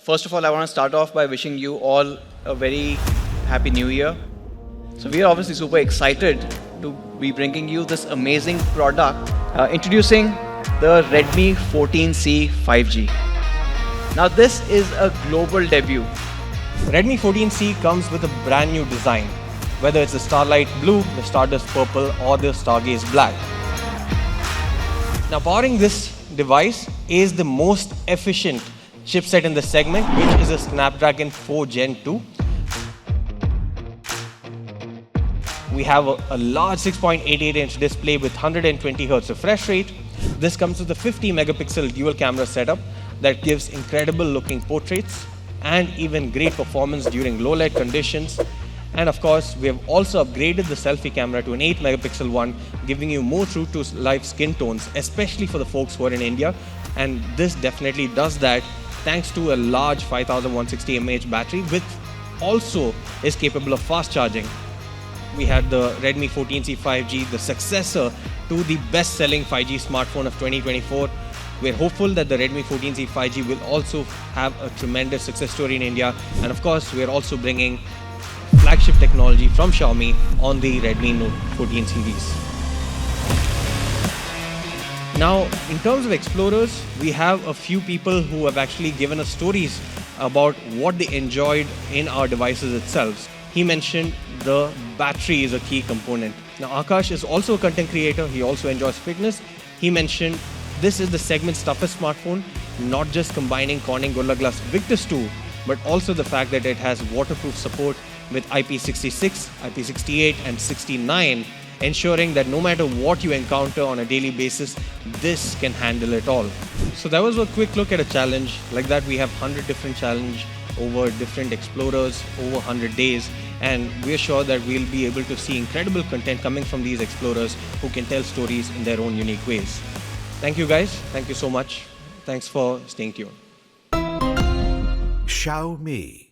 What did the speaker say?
First of all, I want to start off by wishing you all a very happy new year. So we are obviously super excited to be bringing you this amazing product, introducing the Redmi 14C 5G. Now this is a global debut. Redmi 14C comes with a brand new design, whether it's the Starlight Blue, the Stardust Purple or the Stargaze Black. Now powering this device is the most efficient chipset in the segment, which is a Snapdragon 4 Gen 2. We have a large 6.88-inch display with 120 Hz refresh rate. This comes with a 50 megapixel dual camera setup that gives incredible looking portraits and even great performance during low light conditions. And of course, we have also upgraded the selfie camera to an 8 megapixel one, giving you more true to life skin tones, especially for the folks who are in India. And this definitely does that thanks to a large 5160 mAh battery, which also is capable of fast charging. We had the Redmi 14C 5G, the successor to the best-selling 5G smartphone of 2024. We're hopeful that the Redmi 14C 5G will also have a tremendous success story in India. And of course, we're also bringing flagship technology from Xiaomi on the Redmi Note 14 series. Now, in terms of explorers, we have a few people who have actually given us stories about what they enjoyed in our devices itself. He mentioned the battery is a key component. Now, Akash is also a content creator. He also enjoys fitness. He mentioned this is the segment's toughest smartphone, not just combining Corning Gorilla Glass Victus 2, but also the fact that it has waterproof support with IP66, IP68 and 69, ensuring that no matter what you encounter on a daily basis, this can handle it all. So that was a quick look at a challenge. Like that, we have 100 different challenges over different explorers over 100 days, and we're sure that we'll be able to see incredible content coming from these explorers who can tell stories in their own unique ways. Thank you guys. Thank you so much. Thanks for staying tuned. Xiaomi.